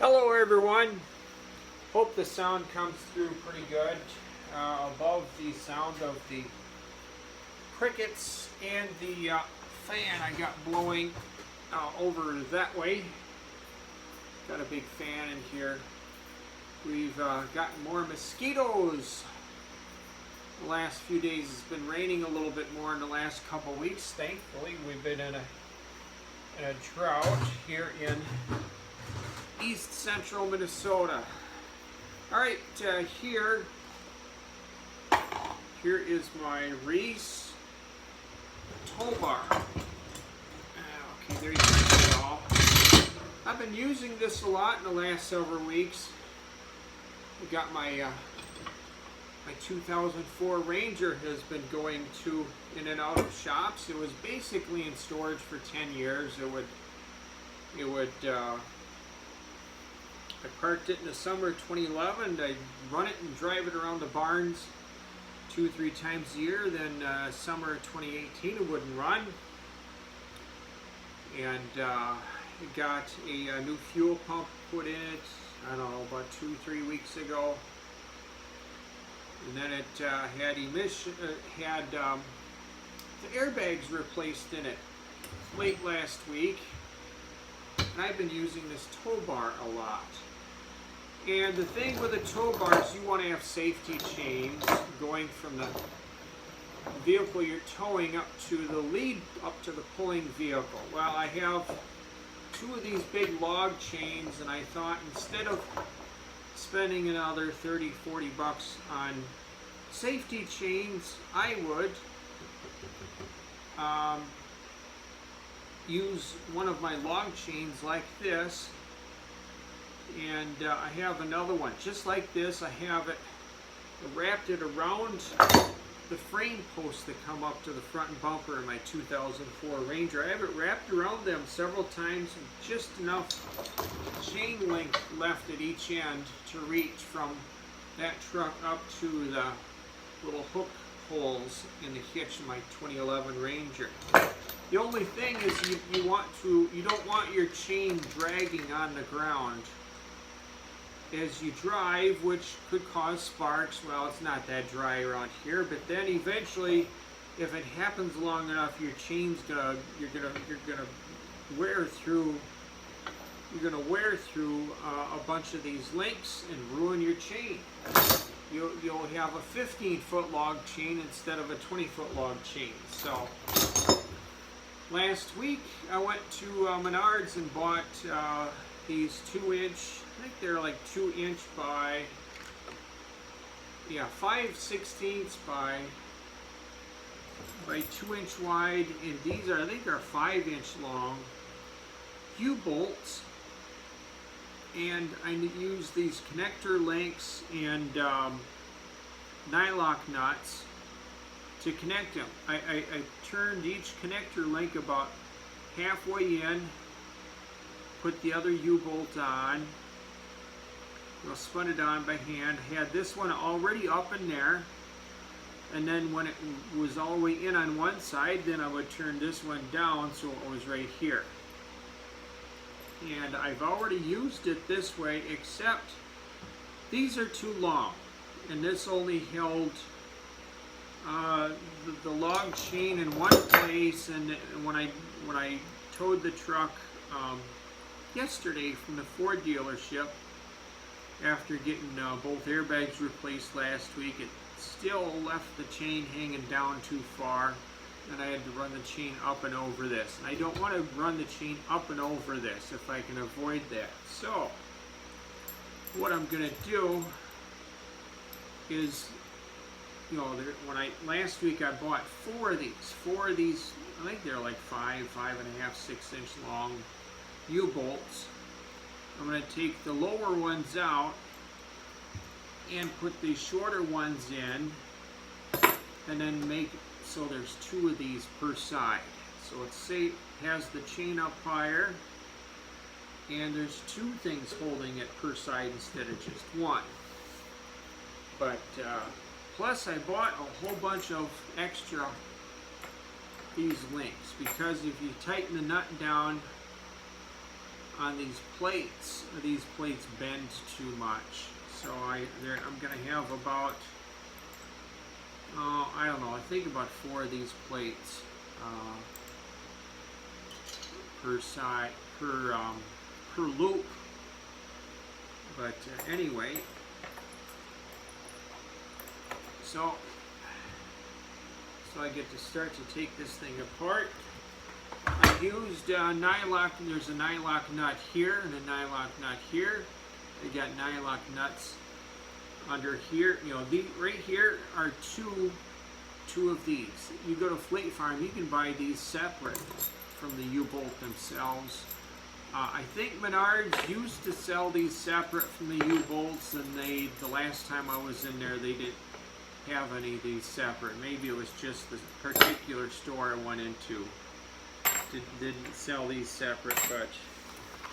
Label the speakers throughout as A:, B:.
A: Hello everyone, hope the sound comes through pretty good above the sound of the crickets and the fan I got blowing over that way. Got a big fan in here. We've gotten more mosquitoes. The last few days it's been raining a little bit more in the last couple weeks. Thankfully we've been in a drought here in east central Minnesota. Alright, here is my Reese tow bar. Okay, there you go. I've been using this a lot in the last several weeks. I got my 2004 Ranger has been going in and out of shops. It was basically in storage for 10 years. I parked it in the summer of 2011. I'd run it and drive it around the barns 2-3 times a year. Then summer of 2018 it wouldn't run. And it got a new fuel pump put in it, I don't know, about 2-3 weeks ago. And then it had the airbags replaced in it late last week. And I've been using this tow bar a lot. And the thing with a tow bar is you want to have safety chains going from the vehicle you're towing up to the lead, up to the pulling vehicle. Well, I have two of these big log chains, and I thought instead of spending another $30-40 on safety chains, I would use one of my log chains like this. And I have another one just like this. I have it wrapped it around the frame posts that come up to the front bumper in my 2004 Ranger. I have it wrapped around them several times, with just enough chain length left at each end to reach from that truck up to the little hook holes in the hitch of my 2011 Ranger. The only thing is you don't want your chain dragging on the ground as you drive, which could cause sparks. Well, it's not that dry around here, but then eventually, if it happens long enough, your chain's gonna wear through. You're gonna wear through a bunch of these links and ruin your chain. You'll have a 15-foot log chain instead of a 20-foot log chain. So last week I went to Menards and bought these 2-inch. I think they're like 2-inch by 5/16 by 2-inch wide, and these are, I think, are 5-inch long U-bolts. And I use these connector links and nylock nuts to connect them. I turned each connector link about halfway in, put the other U-bolt on. I spun it on by hand. Had this one already up in there, and then when it was all the way in on one side, then I would turn this one down so it was right here. And I've already used it this way, except these are too long, and this only held the log chain in one place. And when I towed the truck yesterday from the Ford dealership, after getting both airbags replaced last week, it still left the chain hanging down too far, and I had to run the chain up and over this. And I don't want to run the chain up and over this if I can avoid that. So what I'm going to do is, last week I bought four of these, I think they're like 5.5, 6-inch long U-bolts. I'm going to take the lower ones out and put the shorter ones in, and then make so there's 2 of these per side. So it has the chain up higher, and there's 2 things holding it per side instead of just 1. But plus I bought a whole bunch of extra these links, because if you tighten the nut down on these plates bend too much. So I'm going to have about, I don't know, I think about 4 of these plates per side, per loop. But anyway, so I get to start to take this thing apart. I used nylock. There's a nylock nut here and a nylock nut here. I got nylock nuts under here. You know, right here are two of these. You go to Fleet Farm, you can buy these separate from the U-bolt themselves. I think Menards used to sell these separate from the U-bolts, and the last time I was in there, they didn't have any of these separate. Maybe it was just the particular store I went into didn't sell these separate, but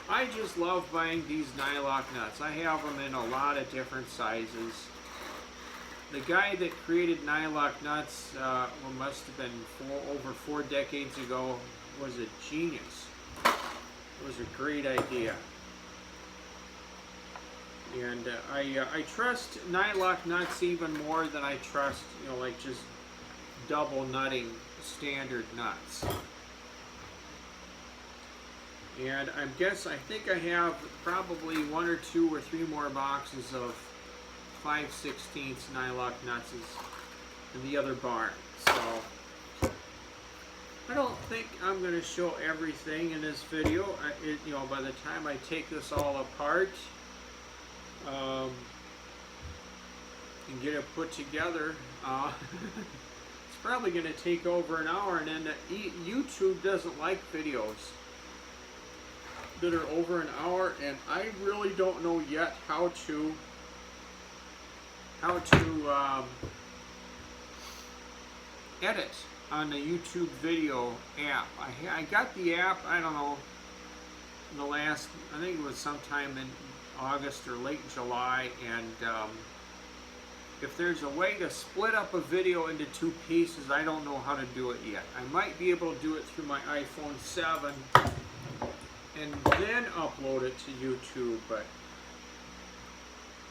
A: I just love buying these nylock nuts. I have them in a lot of different sizes. The guy that created nylock nuts, must have been over 4 decades ago, was a genius. It was a great idea. And I trust nylock nuts even more than I trust, you know, like just double nutting standard nuts. And I think I have probably 1 or 2 or 3 more boxes of 5/16 nylock nuts in the other barn. So I don't think I'm going to show everything in this video. You know, by the time I take this all apart and get it put together, it's probably going to take over an hour. And then YouTube doesn't like videos that are over an hour, and I really don't know yet how to edit on the YouTube video app. I got the app, I don't know, in the last, I think it was sometime in August or late July, and if there's a way to split up a video into 2 pieces, I don't know how to do it yet. I might be able to do it through my iPhone 7 and then upload it to YouTube, but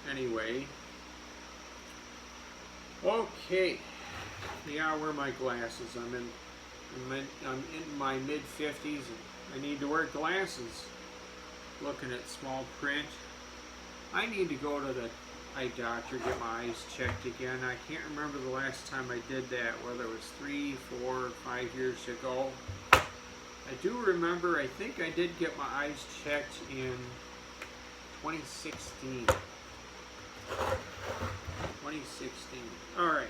A: anyway. Okay. Yeah, I wear my glasses. I'm in my mid-50s and I need to wear glasses. Looking at small print. I need to go to the eye doctor, get my eyes checked again. I can't remember the last time I did that, whether it was 3, 4, 5 years ago. I do remember, I think I did get my eyes checked in 2016. 2016. Alright.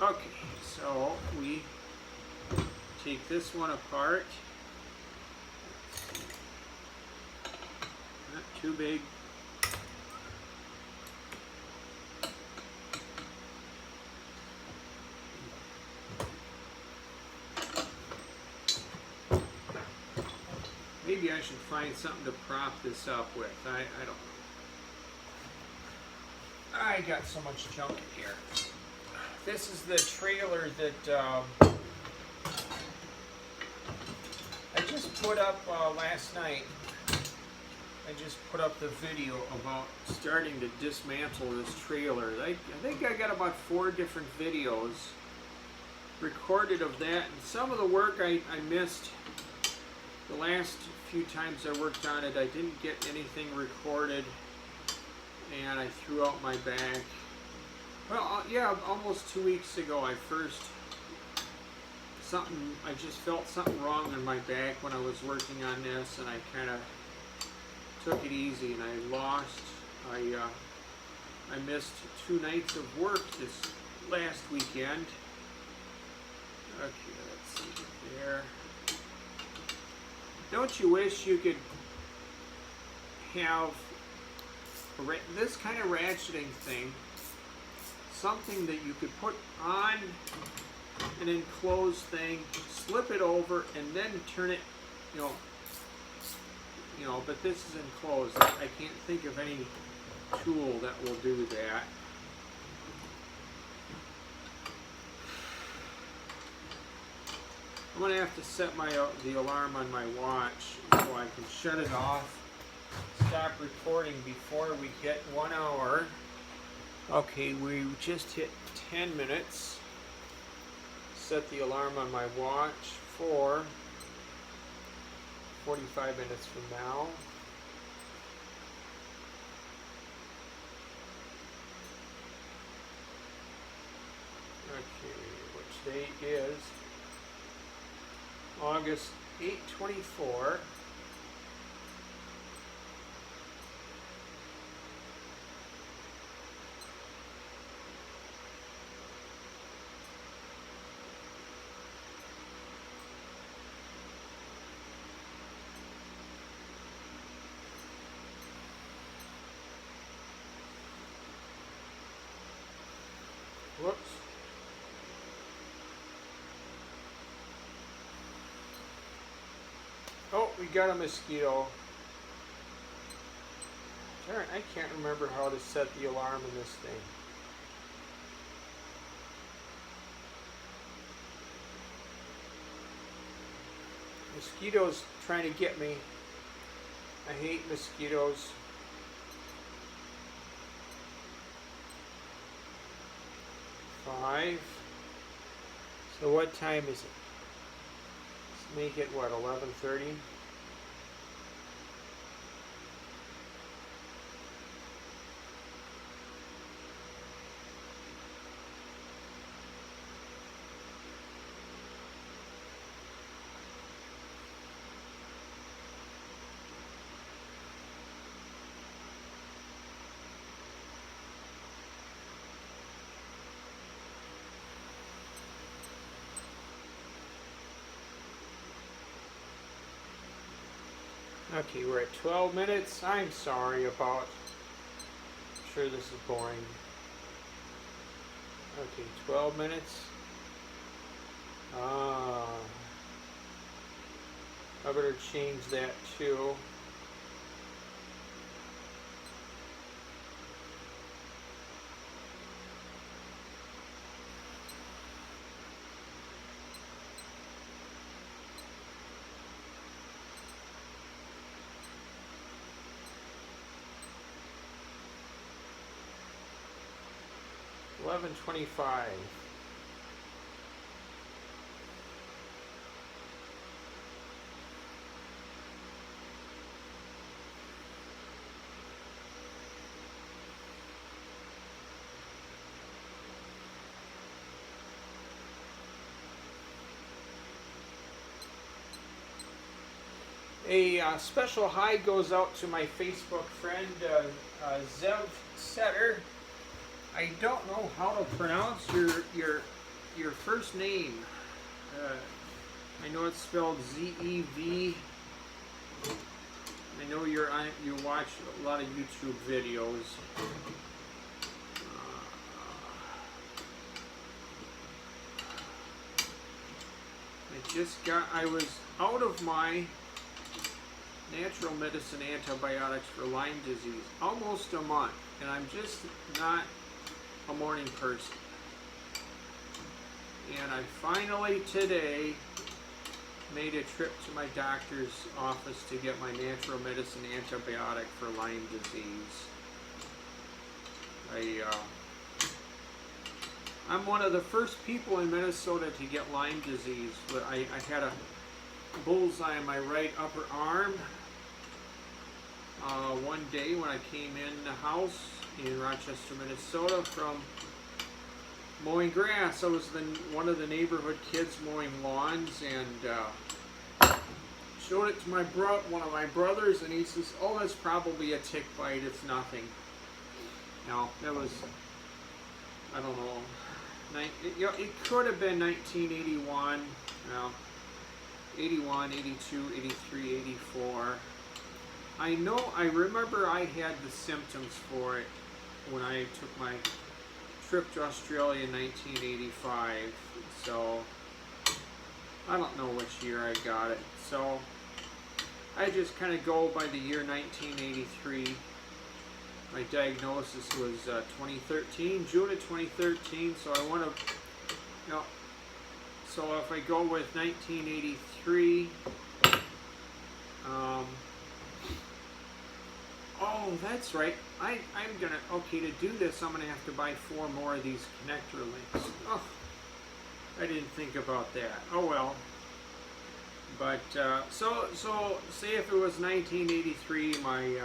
A: Okay, so we take this one apart. Not too big. Maybe I should find something to prop this up with. I don't know. I got so much junk in here. This is the trailer that I just put up last night. I just put up the video about starting to dismantle this trailer. I think I got about 4 different videos recorded of that, and some of the work I missed. The last few times I worked on it, I didn't get anything recorded, and I threw out my bag. Well, yeah, almost 2 weeks ago, I just felt something wrong in my back when I was working on this, and I kind of took it easy, and I missed 2 nights of work this last weekend. Okay, let's see there. Don't you wish you could have this kind of ratcheting thing, something that you could put on an enclosed thing, slip it over, and then turn it, you know, but this is enclosed. I can't think of any tool that will do that. I'm going to have to set the alarm on my watch so I can shut it off, stop recording before we hit 1 hour. Okay, we just hit 10 minutes. Set the alarm on my watch for 45 minutes from now. Okay, which date is August 8/24. Whoops. Oh, we got a mosquito. Darn, I can't remember how to set the alarm in this thing. Mosquitoes trying to get me. I hate mosquitoes. Five. So what time is it? Let's make it what, 11:30? Okay, we're at 12 minutes. I'm sorry about, I'm sure this is boring. Okay, 12 minutes. I better change that too. $11.25. A special hi goes out to my Facebook friend Zev Setter. I don't know how to pronounce your first name. I know it's spelled Z-E-V. I know you watch a lot of YouTube videos. I was out of my natural medicine antibiotics for Lyme disease almost a month, and I'm just not a morning person. And I finally today made a trip to my doctor's office to get my natural medicine antibiotic for Lyme disease. I'm one of the first people in Minnesota to get Lyme disease. I had a bullseye on my right upper arm one day when I came in the house in Rochester, Minnesota from mowing grass. I was one of the neighborhood kids mowing lawns, and showed it to one of my brothers, and he says, "Oh, that's probably a tick bite. It's nothing." Now, that was, I don't know, it could have been 1981, 81, 82, 83, 84. I remember I had the symptoms for it when I took my trip to Australia in 1985. So, I don't know which year I got it. So, I just kind of go by the year 1983. My diagnosis was 2013, June of 2013. So I want to, So if I go with 1983, oh, that's right. I'm gonna, okay, to do this, I'm gonna have to buy 4 more of these connector links. Oh, I didn't think about that. Oh well. But, so say if it was 1983, I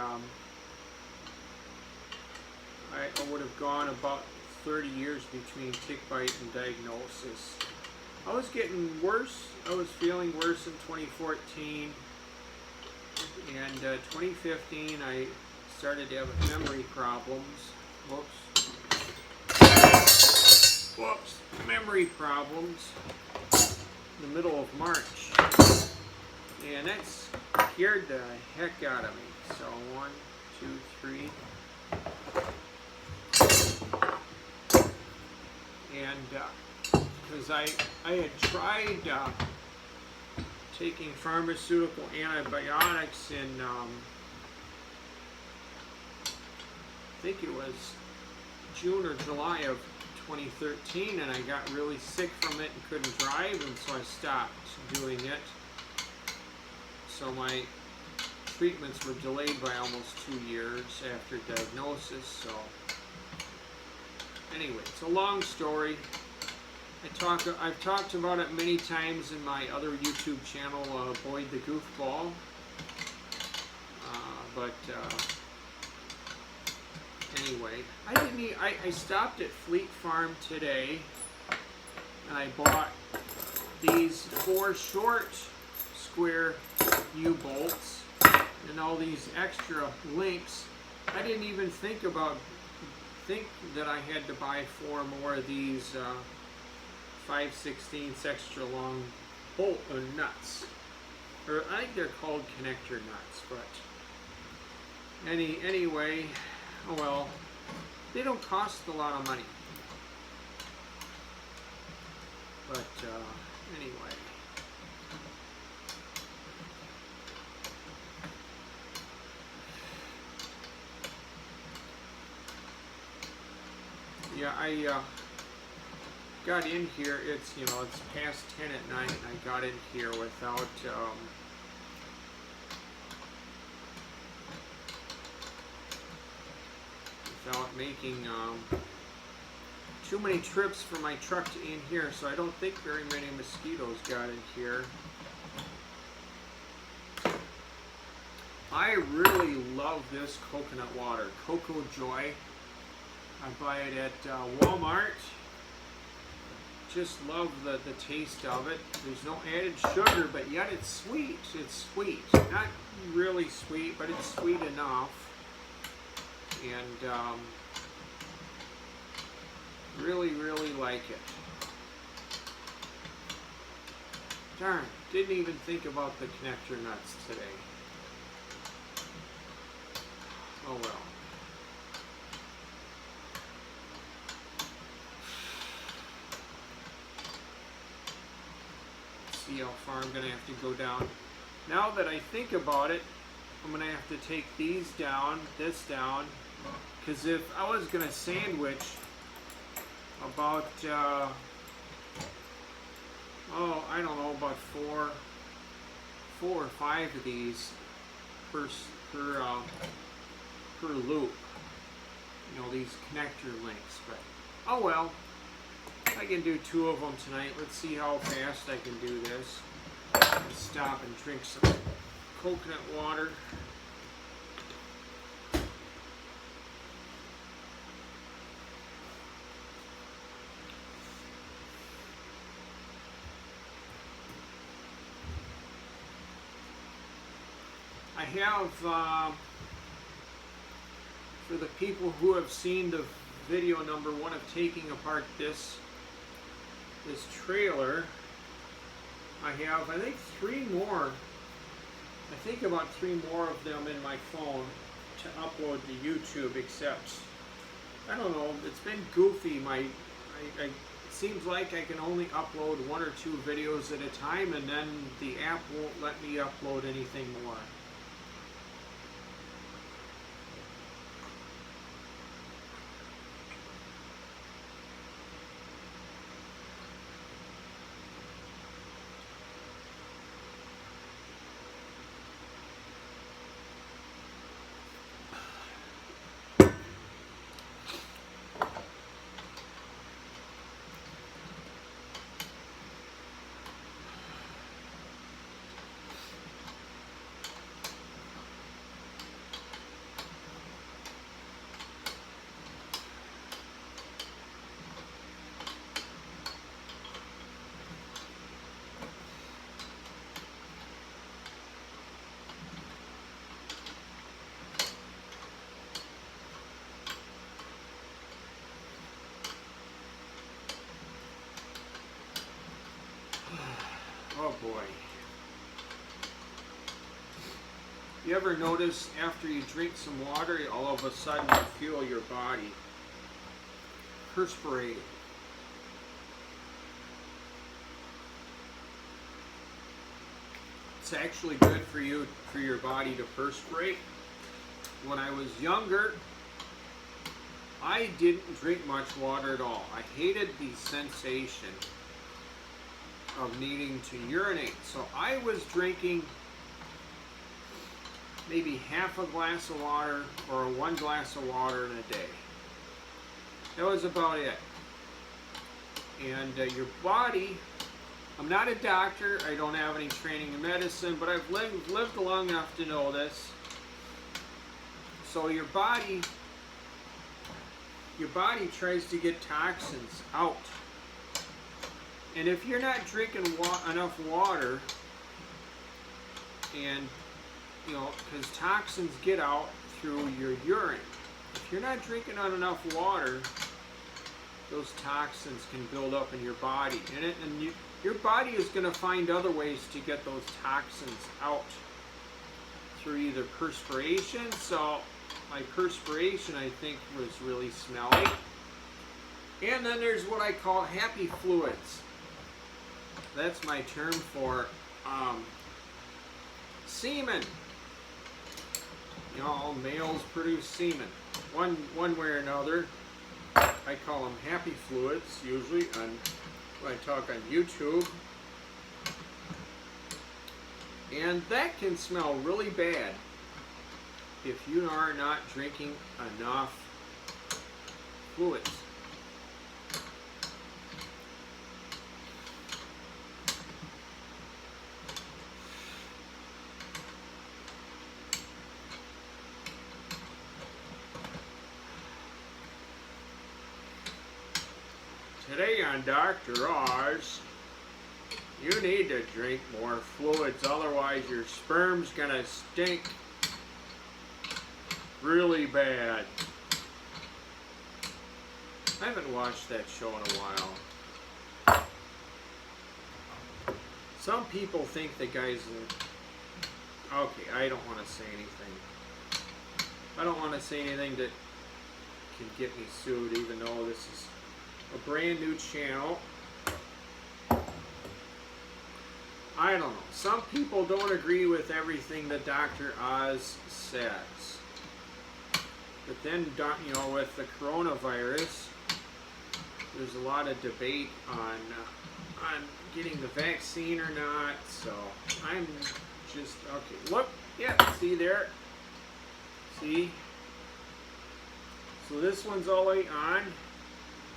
A: would have gone about 30 years between tick bite and diagnosis. I was getting worse. I was feeling worse in 2014. And 2015, I started to have memory problems. Whoops. Memory problems in the middle of March. And that scared the heck out of me. So 1, 2, 3. And because I had tried taking pharmaceutical antibiotics in, I think it was June or July of 2013, and I got really sick from it and couldn't drive, and so I stopped doing it. So my treatments were delayed by almost 2 years after diagnosis. So anyway, it's a long story. I've talked about it many times in my other YouTube channel, Boyd the Goofball. Anyway, I stopped at Fleet Farm today, and I bought these 4 short square U-bolts and all these extra links. I didn't even think that I had to buy 4 more of these 5/16 extra long bolt nuts, or I think they're called connector nuts. But anyway, oh well, they don't cost a lot of money. But anyway, yeah, I got in here. It's past 10 at night, and I got in here without making too many trips for my truck to in here, so I don't think very many mosquitoes got in here. I really love this coconut water, Cocoa Joy. I buy it at Walmart. Just love the taste of it. There's no added sugar, but yet it's sweet. It's sweet. Not really sweet, but it's sweet enough. And really, really like it. Darn, didn't even think about the connector nuts today. Oh well. See how far I'm going to have to go down. Now that I think about it, I'm going to have to take these down, this down, because if I was going to sandwich about, I don't know, about four or five of these per loop, these connector links, but oh well. I can do 2 of them tonight. Let's see how fast I can do this. Let's stop and drink some coconut water. I have, for the people who have seen the video number 1 of taking apart this trailer, I have, I think, 3 more. I think about 3 more of them in my phone to upload to YouTube, except, I don't know, it's been goofy. It seems like I can only upload 1 or 2 videos at a time, and then the app won't let me upload anything more. You ever notice after you drink some water, all of a sudden you feel your body perspirating? It's actually good for you, for your body to perspirate. When I was younger, I didn't drink much water at all. I hated the sensation of needing to urinate. So I was drinking maybe half a glass of water or 1 glass of water in a day. That was about it. And your body, I'm not a doctor, I don't have any training in medicine, but I've lived long enough to know this. So your body tries to get toxins out. And if you're not drinking enough water, and you know, because toxins get out through your urine. If you're not drinking enough water, those toxins can build up in your body. And your body is going to find other ways to get those toxins out through either perspiration. So my perspiration, I think, was really smelly. And then there's what I call happy fluids. That's my term for semen. You know, all males produce semen, one way or another. I call them happy fluids, usually, when I talk on YouTube. And that can smell really bad if you are not drinking enough fluids. Today on Dr. Oz, you need to drink more fluids, otherwise your sperm's gonna stink really bad. I haven't watched that show in a while. Some people think the guy's okay, I don't want to say anything. I don't want to say anything that can get me sued, even though this is a brand new channel. I don't know. Some people don't agree with everything that Dr. Oz says. But then, you know, with the coronavirus, there's a lot of debate on getting the vaccine or not. So I'm just, okay, look, yeah, see there? See? So this one's all the way on.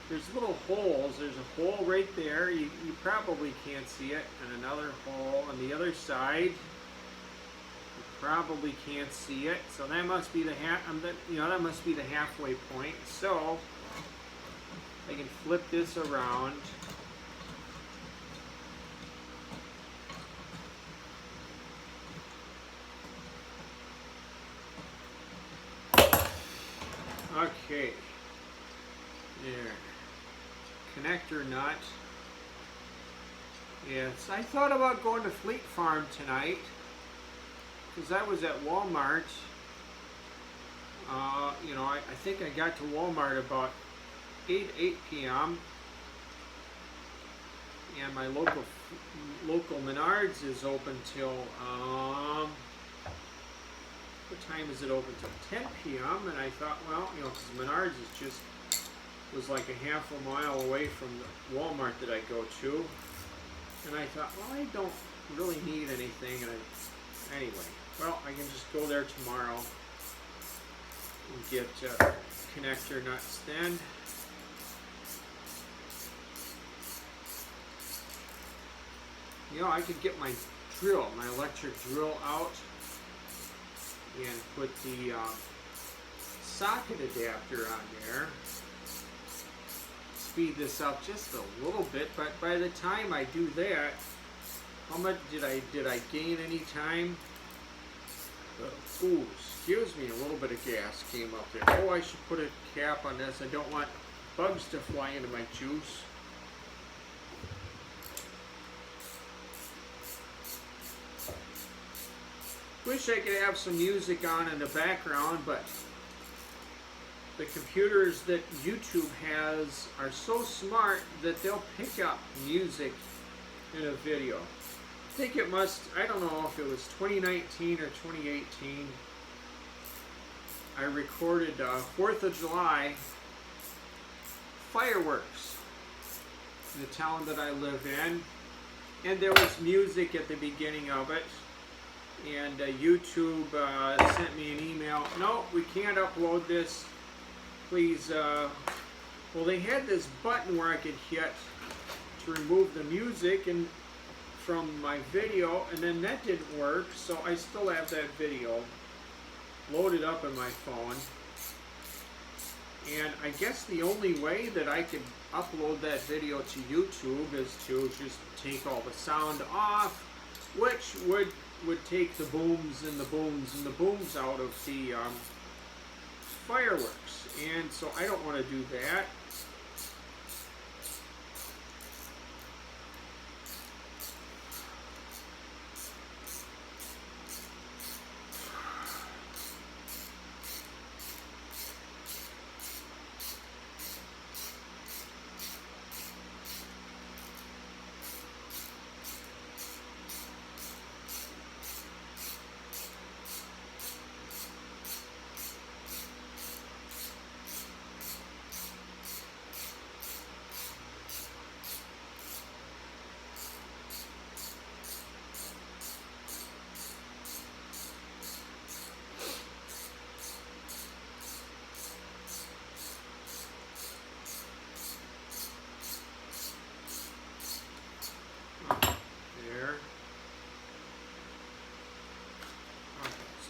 A: There's little holes. There's a hole right there. You probably can't see it. And another hole on the other side. You probably can't see it. So that must be the that must be the halfway point. So I can flip this around. Okay. There. Connector nut. Yes, I thought about going to Fleet Farm tonight because I was at Walmart. You know, I think I got to Walmart about 8 p.m. and my local Menards is open till what time is it open till? 10 p.m. and I thought, well, you know, because Menards is just was like a half a mile away from the Walmart that I go to, and I thought, well, I don't really need anything, and anyway, well, I can just go there tomorrow and get connector nuts then. You know, I could get my drill, my electric drill out and put the socket adapter on there. Speed this up just a little bit, but by the time I do that, how much did I gain any time? Ooh, excuse me, a little bit of gas came up there. Oh, I should put a cap on this. I don't want bugs to fly into my juice. Wish I could have some music on in the background, but the computers that YouTube has are so smart that they'll pick up music in a video. I think it must, I don't know if it was 2019 or 2018. I recorded 4th of July fireworks in the town that I live in. And there was music at the beginning of it. And YouTube sent me an email. No, we can't upload this. Please, well, they had this button where I could hit to remove the music and from my video, and then that didn't work, so I still have that video loaded up in my phone. And I guess the only way that I could upload that video to YouTube is to just take all the sound off, which would take the booms and the booms and the booms out of the fireworks. And so I don't want to do that.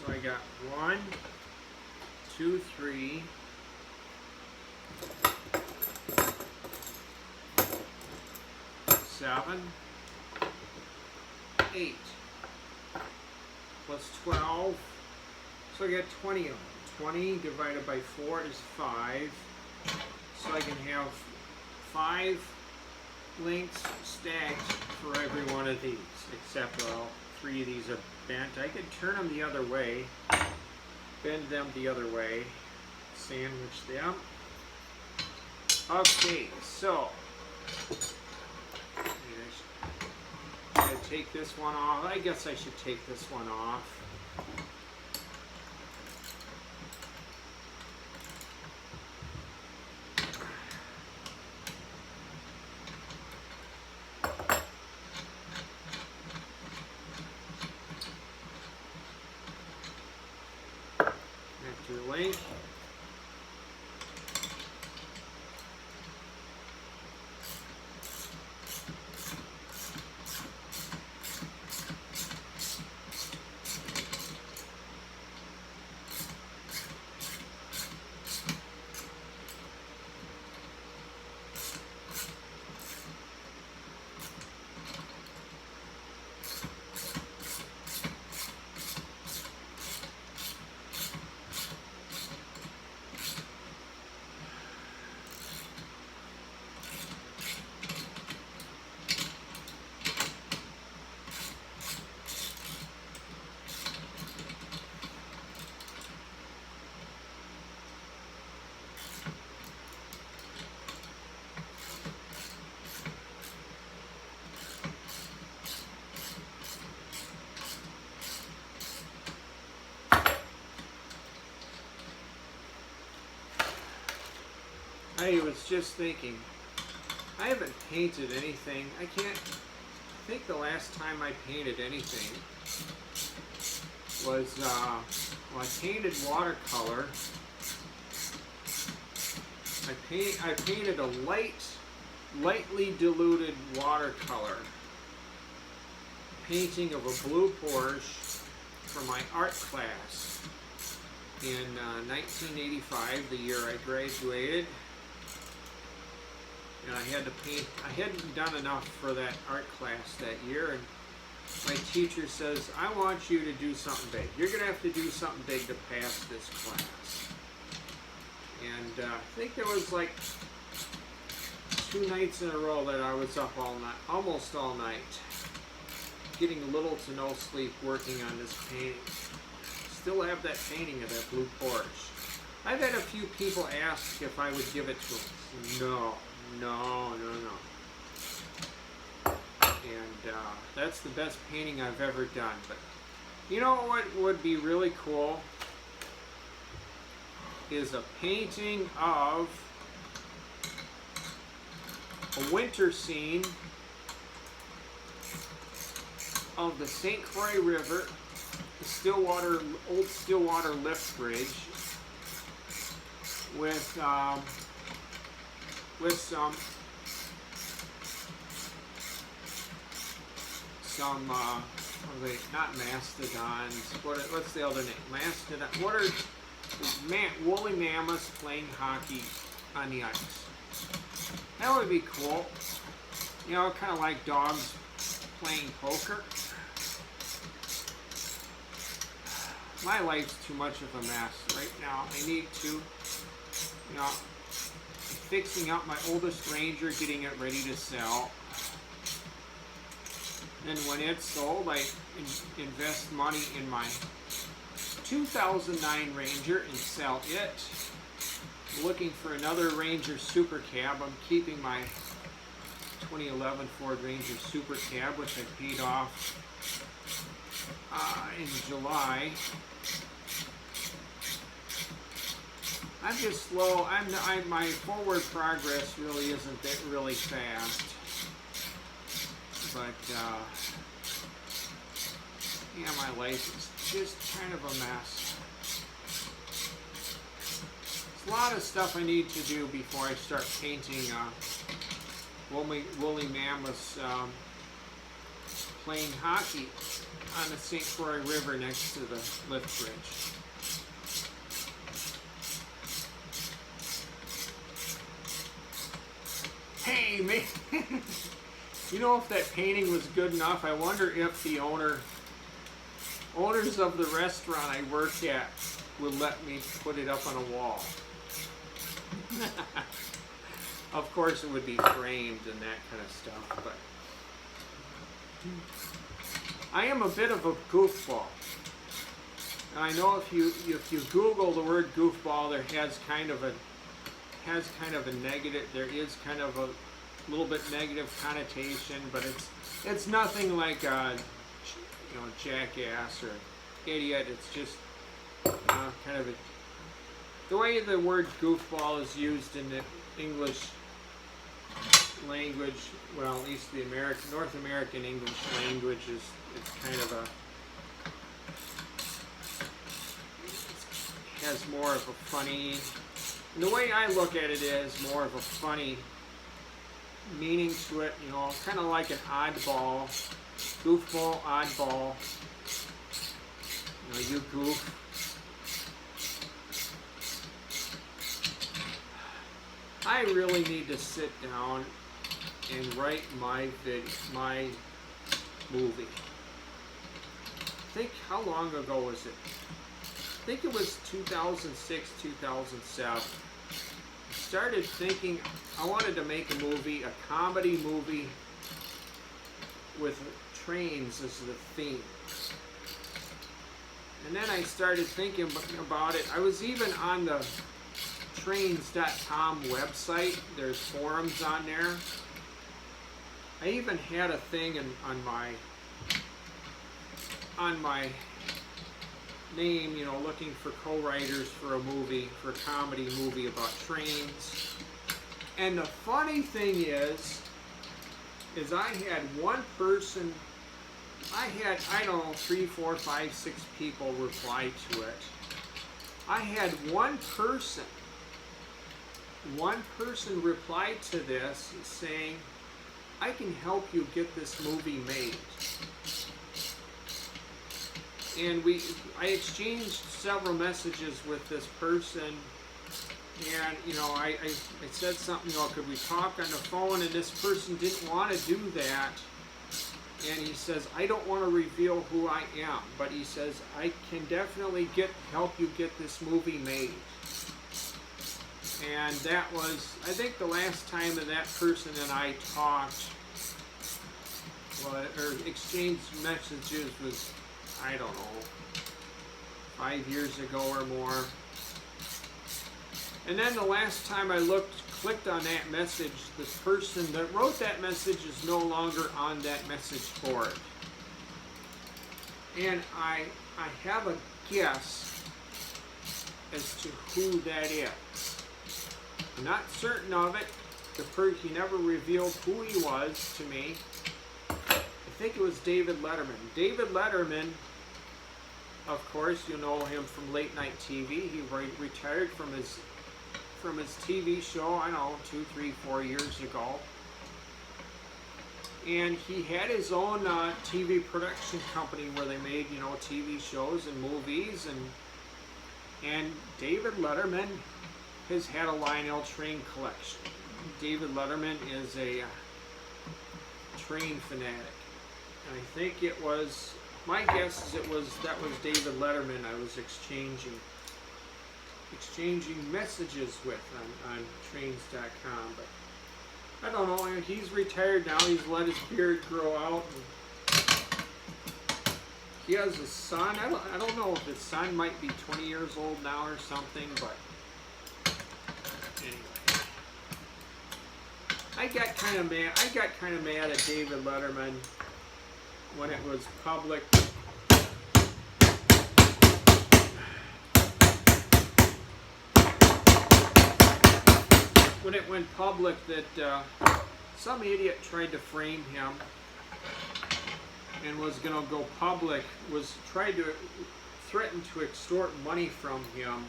A: So I got 1, 2, 3, 7, 8, plus 12, so I got 20 of them. 20 divided by 4 is 5, so I can have 5 links stacked for every one of these, except, well, 3 of these are bent. I could turn them the other way, bend them the other way, sandwich them. Okay, so I take this one off. I guess I should take this one off. Link. I was just thinking, I haven't painted anything. I think the last time I painted anything was, well, I painted watercolor. I painted a lightly diluted watercolor painting of a blue Porsche for my art class in 1985, the year I graduated. And I had to paint, I hadn't done enough for that art class that year, and my teacher says, I want you to do something big. You're going to have to do something big to pass this class. And I think there was like 2 nights in a row that I was up all night, almost all night. getting little to no sleep working on this painting. Still have that painting of that blue Porsche. I've had a few people ask if I would give it to them. No. And that's the best painting I've ever done. But you know what would be really cool? Is a painting of a winter scene of the St. Croix River, the old Stillwater lift bridge, with some not mastodons. What's the other name? Mastodon. What are woolly mammoths playing hockey on the ice? That would be cool. You know, kind of like dogs playing poker. My life's too much of a mess right now. I need to, you know, fixing up my oldest Ranger, getting it ready to sell. And when it's sold, I invest money in my 2009 Ranger and sell it. Looking for another Ranger Super Cab. I'm keeping my 2011 Ford Ranger Super Cab, which I paid off in July. I'm just slow. My forward progress really isn't that really fast. But yeah, my life is just kind of a mess. There's a lot of stuff I need to do before I start painting woolly mammoths playing hockey on the St. Croix River next to the lift bridge. Hey, man. You know, if that painting was good enough, I wonder if the owners of the restaurant I work at would let me put it up on a wall. Of course, it would be framed and that kind of stuff, but I am a bit of a goofball. And I know if you Google the word goofball, there is kind of a little bit negative connotation, but it's nothing like jackass or idiot. It's just kind of the way the word goofball is used in the English language. Well, at least the North American English language it's kind of has more of a funny. And the way I look at it is more of a funny meaning to it, you know, kind of like an oddball, goofball, oddball. You know, you goof. I really need to sit down and write my movie. How long ago was it? I think it was 2006, 2007. Started thinking I wanted to make a movie, a comedy movie with trains as the theme. And then I started thinking about it. I was even on the trains.com website. There's forums on there. I even had a thing on my name, you know, looking for co-writers for a comedy movie about trains. And the funny thing is I had one person, I don't know, 3, 4, 5, 6 people reply to it. I had one person reply to this saying, I can help you get this movie made. And I exchanged several messages with this person, and you know, I said something, you know, could we talk on the phone? And this person didn't want to do that, and he says, I don't want to reveal who I am, but he says, I can definitely help you get this movie made. And that was, I think, the last time that person and I talked. well, or exchanged messages was, I don't know, 5 years ago or more. And then the last time I clicked on that message, the person that wrote that message is no longer on that message board. And I have a guess as to who that is. I'm not certain of it. He never revealed who he was to me. I think it was David Letterman. David Letterman, of course, you know him from late night TV. He retired from his TV show, I don't know, 2, 3, 4 years ago. And he had his own TV production company where they made, TV shows and movies. And David Letterman has had a Lionel train collection. David Letterman is a train fanatic. And I think it was, my guess is that was David Letterman I was exchanging messages with on trains.com. But I don't know, he's retired now. He's let his beard grow out. He has a son. I don't know if his son might be 20 years old now or something, but anyway. I got kind of mad at David Letterman when it was public. When it went public that some idiot tried to frame him and was going to go public, tried to threaten to extort money from him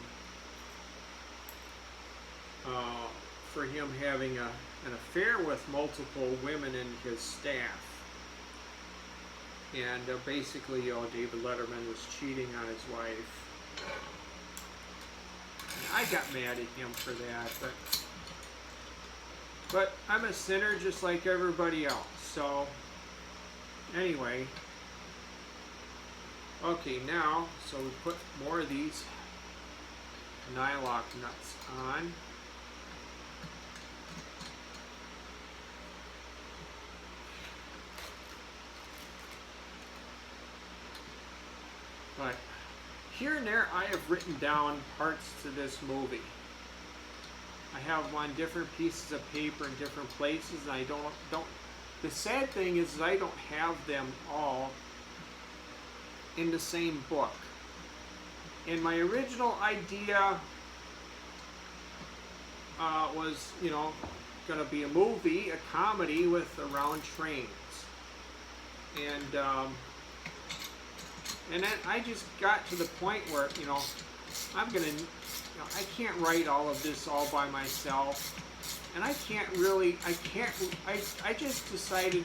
A: for him having an affair with multiple women in his staff. And basically, David Letterman was cheating on his wife. And I got mad at him for that, but I'm a sinner just like everybody else. So, anyway. Okay, now, so we put more of these nylock nuts on. But here and there I have written down parts to this movie. I have them on different pieces of paper in different places, and I don't. The sad thing is I don't have them all in the same book. And my original idea was, going to be a movie, a comedy around trains, and then I just got to the point where, I can't write all of this all by myself, and I just decided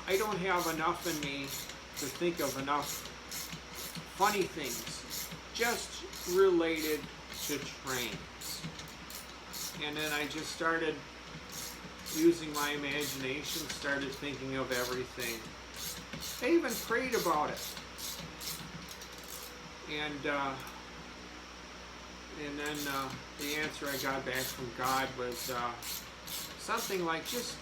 A: I don't have enough in me to think of enough funny things just related to trains. And then I just started using my imagination, started thinking of everything. I even prayed about it. And then the answer I got back from God was something like just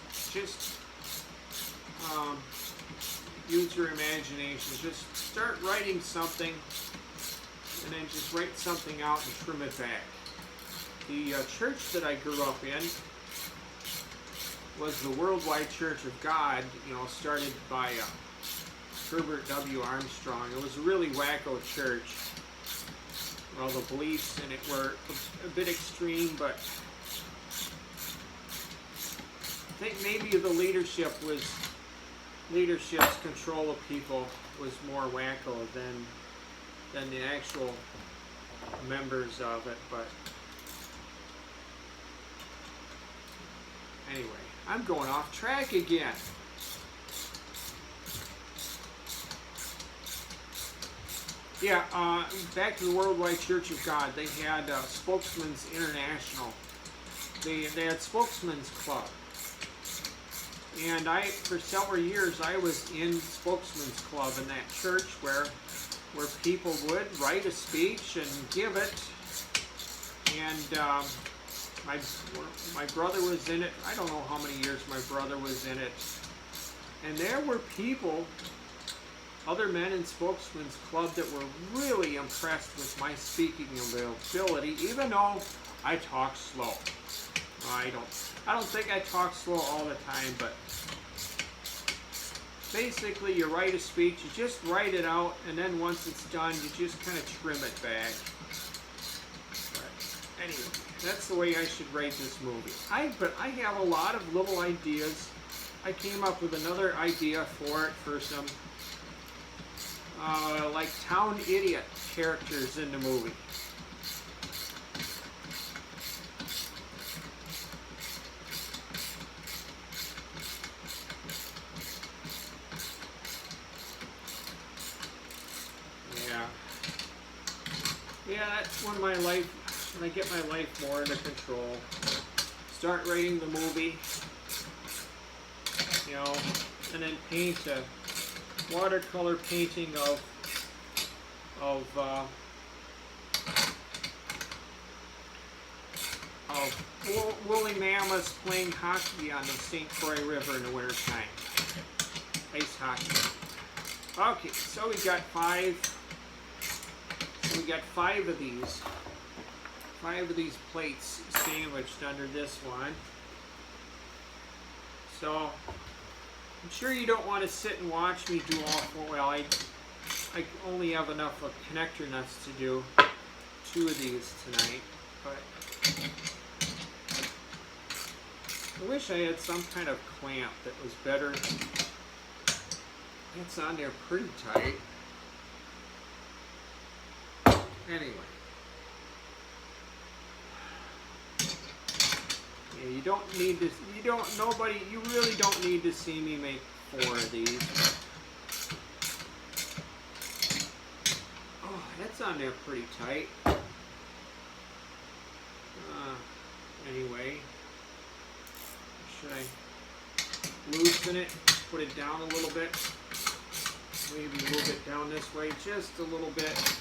A: use your imagination. Just start writing something, and then just write something out and trim it back. The church that I grew up in was the Worldwide Church of God, started by Herbert W. Armstrong. It was a really wacko church. Well, the beliefs in it were a bit extreme, but I think maybe the leadership's control of people was more wacko than the actual members of it. But anyway, I'm going off track again. Yeah, back to the Worldwide Church of God. They had Spokesman's International. They had Spokesman's Club. And for several years, I was in Spokesman's Club in that church where people would write a speech and give it. And my brother was in it. I don't know how many years my brother was in it. And there were people, other men in Spokesman's Club, that were really impressed with my speaking ability, even though I talk slow. I don't think I talk slow all the time, but basically you write a speech, you just write it out, and then once it's done, you just kind of trim it back. But anyway, that's the way I should write this movie. But I have a lot of little ideas. I came up with another idea for it, for some like town idiot characters in the movie. Yeah, that's when I get my life more under control. Start writing the movie, you know, and then paint a watercolor painting of woolly mammoths playing hockey on the St. Croix River in the wintertime. Ice hockey. Okay, so we got five of these. 5 of these plates sandwiched under this one. So I'm sure you don't want to sit and watch me do all 4. Well, I only have enough of connector nuts to do 2 of these tonight, but I wish I had some kind of clamp that was better. It's on there pretty tight. Anyway. Yeah, you don't need to, you really don't need to see me make 4 of these. Oh, that's on there pretty tight. Anyway, should I loosen it, put it down a little bit? Maybe move it down this way just a little bit.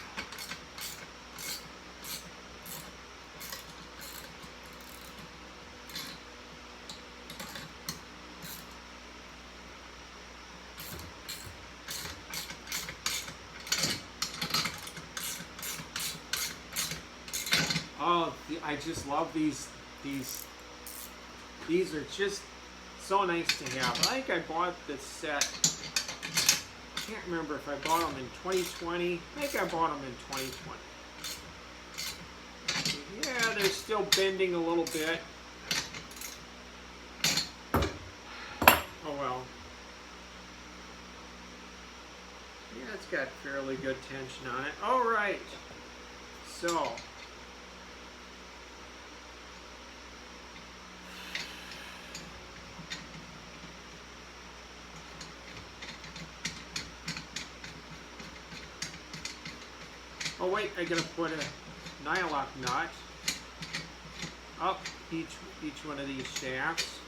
A: Oh, I just love these. These are just so nice to have. I think I bought this set. I can't remember if I bought them in 2020. I think I bought them in 2020. Yeah, they're still bending a little bit. Oh well. Yeah, it's got fairly good tension on it. All right. So. Oh wait, I gotta put a nylock nut up each one of these shafts.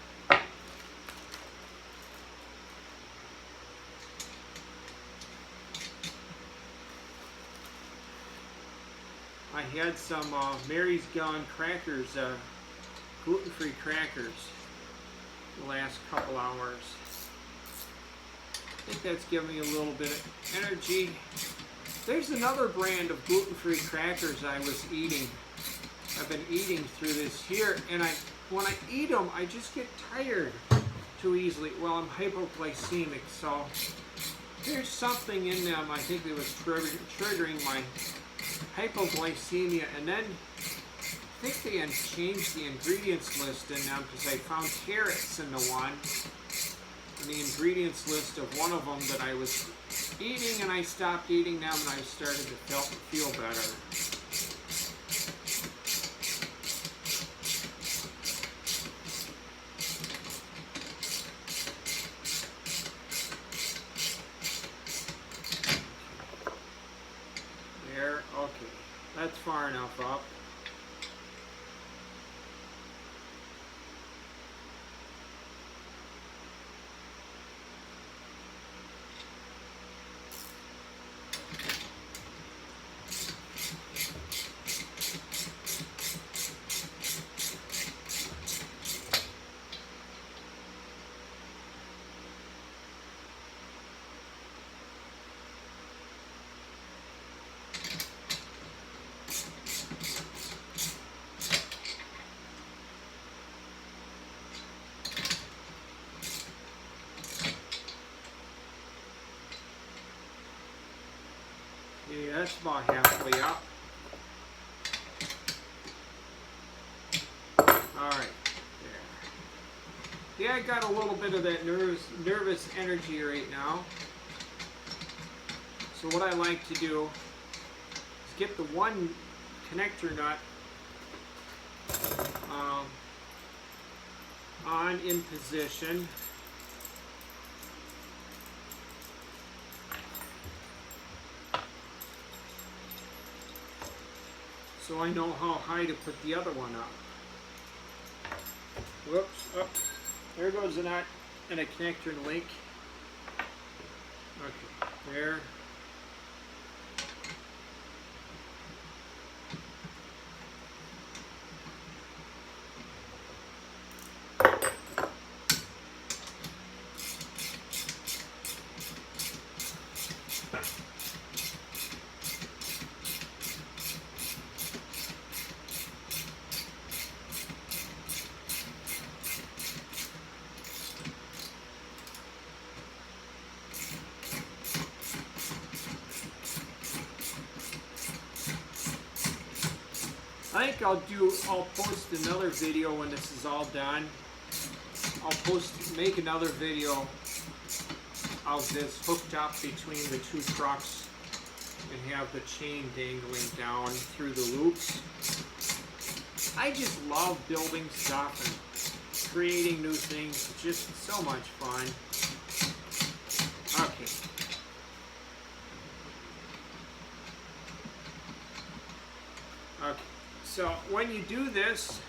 A: I had some Mary's Gone crackers, gluten-free crackers, the last couple hours. I think that's giving me a little bit of energy. There's another brand of gluten-free crackers I was eating. I've been eating through this year, and when I eat them, I just get tired too easily. Well, I'm hypoglycemic, so there's something in them. I think it was triggering my hypoglycemia, and then I think they had changed the ingredients list in them because I found carrots in the one. The ingredients list of one of them that I was eating, and I stopped eating them, and I started to feel better. There, okay, that's far enough up. that's about halfway up. Alright, there. Yeah, I got a little bit of that nervous energy right now. So what I like to do is get the one connector nut on in position. So I know how high to put the other one up. Whoops, oh, there goes the nut and a connector link. Okay, there. I think I'll post another video when this is all done. I'll make another video of this hooked up between the two trucks and have the chain dangling down through the loops. I just love building stuff and creating new things. It's just so much fun. Okay. Okay. So when you do this,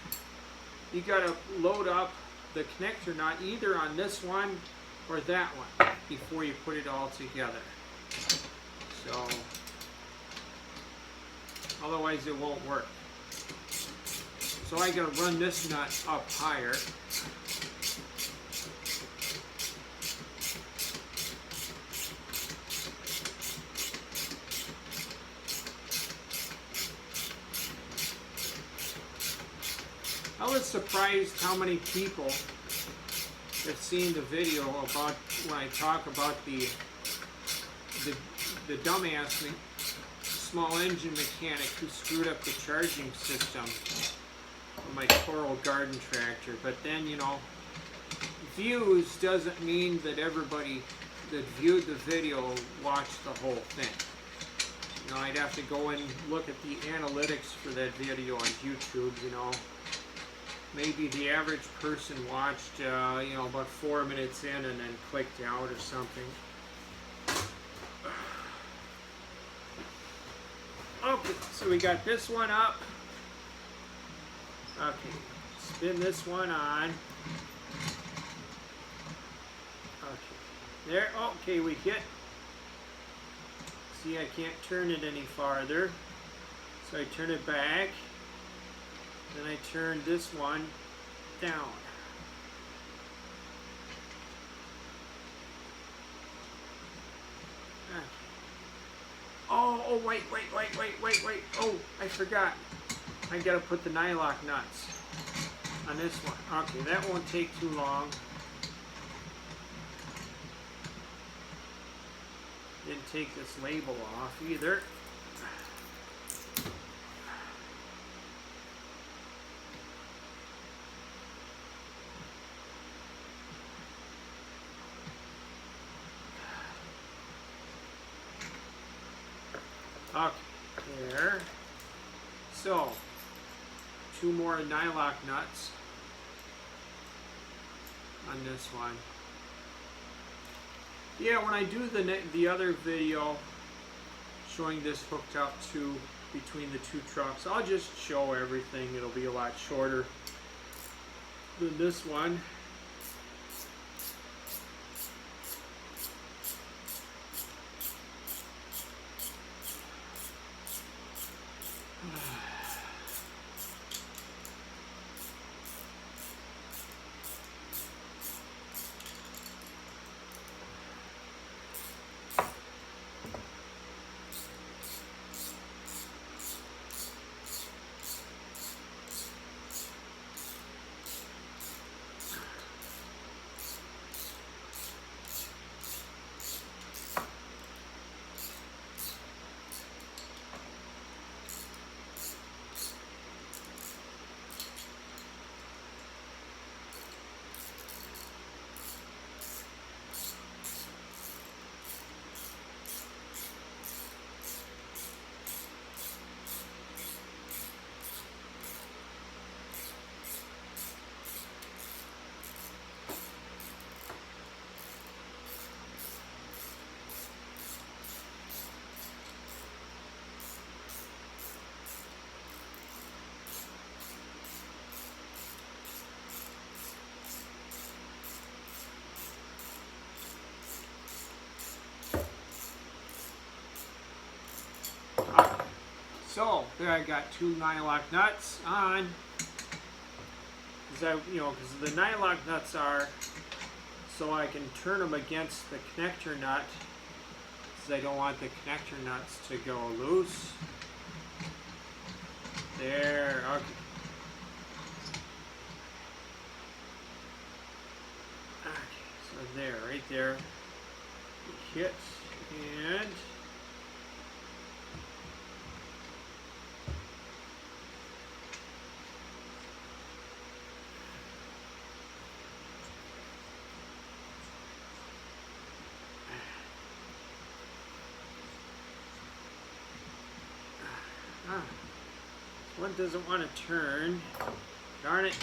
A: you got to load up the connector nut either on this one or that one before you put it all together. So otherwise it won't work. So I got to run this nut up higher. I was surprised how many people have seen the video about when I talk about the dumbass small engine mechanic who screwed up the charging system on my Coral Garden tractor. But then, you know, views doesn't mean that everybody that viewed the video watched the whole thing. You know, I'd have to go and look at the analytics for that video on YouTube, you know. Maybe the average person watched, you know, about 4 minutes in and then clicked out or something. Okay, so we got this one up. Okay, spin this one on. Okay, there, okay, we hit. See, I can't turn it any farther. So I turn it back. Then I turn this one down. Oh, wait. Oh, I forgot. I gotta put the nylock nuts on this one. Okay, that won't take too long. Didn't take this label off either. Okay, there. So, 2 more nylock nuts on this one. Yeah, when I do the other video showing this hooked up to between the two trucks, I'll just show everything. It'll be a lot shorter than this one. There I got 2 nylock nuts on. Because the nylock nuts are so I can turn them against the connector nut. Because I don't want the connector nuts to go loose. There, okay. So there, right there. It hits and one doesn't want to turn. Darn it.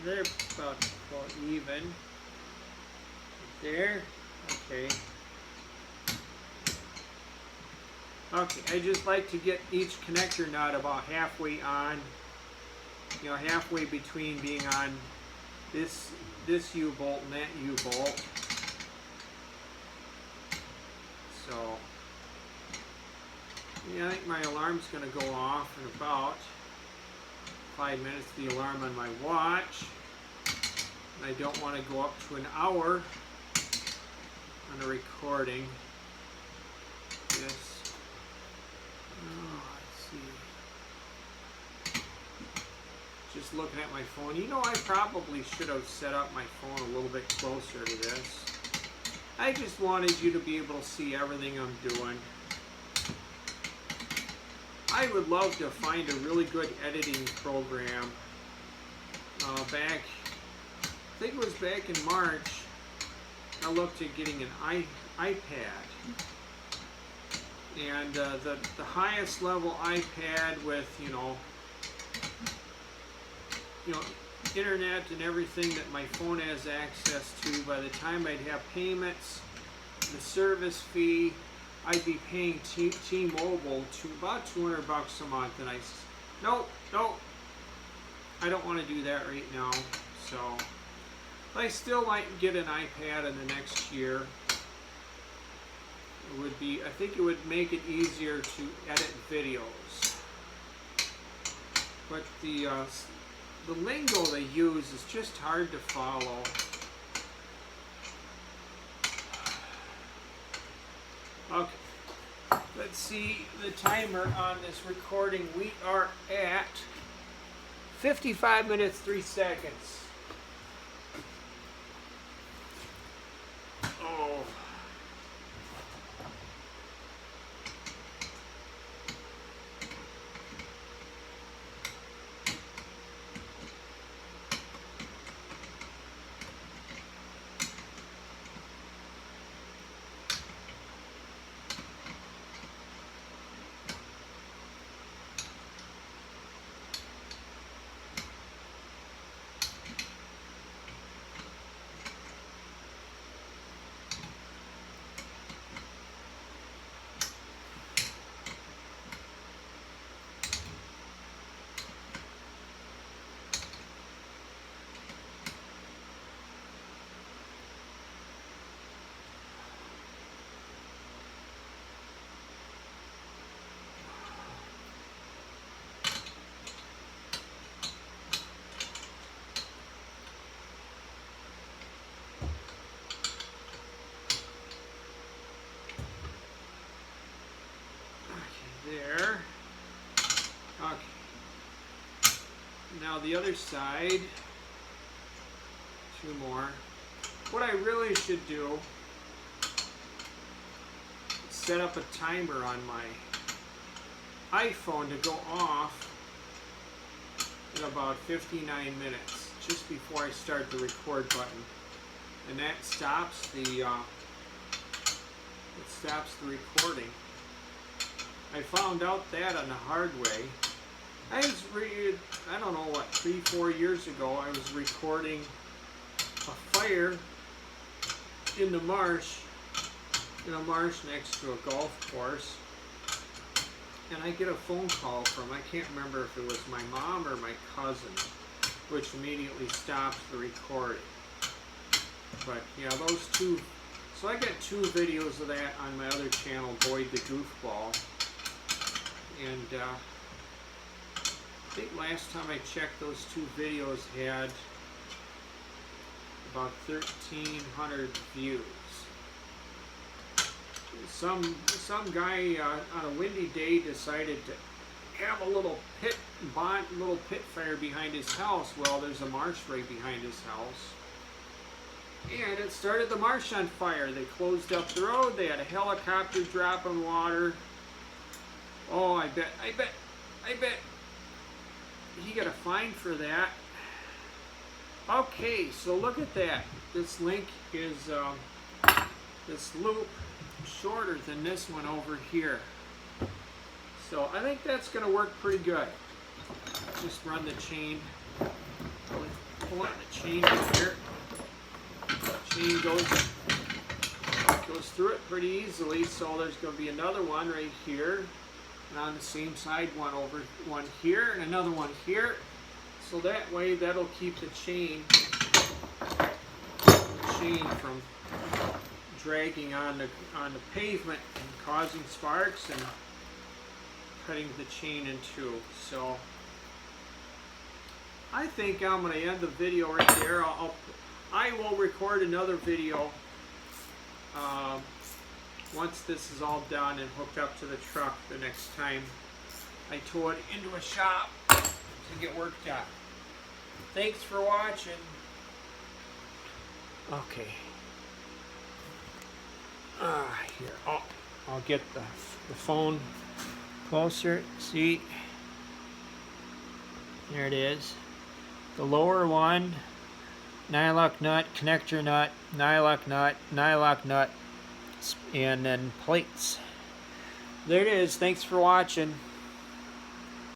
A: They're about even. There. Okay. Okay, I just like to get each connector nut about halfway on. Halfway between being on this U-bolt and that U-bolt. So, yeah, I think my alarm's going to go off in about 5 minutes, the alarm on my watch. And I don't want to go up to an hour on a recording. Yes. Oh, let's see. Just looking at my phone. I probably should have set up my phone a little bit closer to this. I just wanted you to be able to see everything I'm doing. I would love to find a really good editing program. I think it was back in March, I looked at getting an iPad. And the highest level iPad with, internet and everything that my phone has access to, by the time I'd have payments, the service fee, I'd be paying T-Mobile to about $200 a month, and nope, I don't want to do that right now. So, I still might get an iPad in the next year. I think it would make it easier to edit videos. But the lingo they use is just hard to follow. Okay, let's see the timer on this recording. We are at 55 minutes, 3 seconds. Oh. There. Okay. Now the other side. 2 more. What I really should do is set up a timer on my iPhone to go off in about 59 minutes, just before I start the record button, and that stops the recording. I found out that on the hard way. I don't know what, 3-4 years ago, I was recording a fire in the marsh, next to a golf course, and I get a phone call from, I can't remember if it was my mom or my cousin, which immediately stopped the recording. But yeah, those two, so I got 2 videos of that on my other channel, Boyd the Goofball, and I think last time I checked, those 2 videos had about 1,300 views. Some guy on a windy day decided to have a little pit fire behind his house. Well, there's a marsh right behind his house, and it started the marsh on fire. They closed up the road. They had a helicopter dropping water. Oh, I bet he got a fine for that. Okay, so look at that. This link is this loop shorter than this one over here. So I think that's going to work pretty good. Just run the chain. Pull on the chain here. Chain goes through it pretty easily. So there's going to be another one right here, and on the same side, one here, and another one here. So that way, that'll keep the chain from dragging on the pavement and causing sparks and cutting the chain in two. So I think I'm going to end the video right there. I will record another video once this is all done and hooked up to the truck the next time I tow it into a shop to get work done. Thanks for watching. Okay. Here, I'll get the phone closer. See, there it is. The lower one, nylock nut, connector nut, nylock nut, and then plates. There it is. Thanks for watching.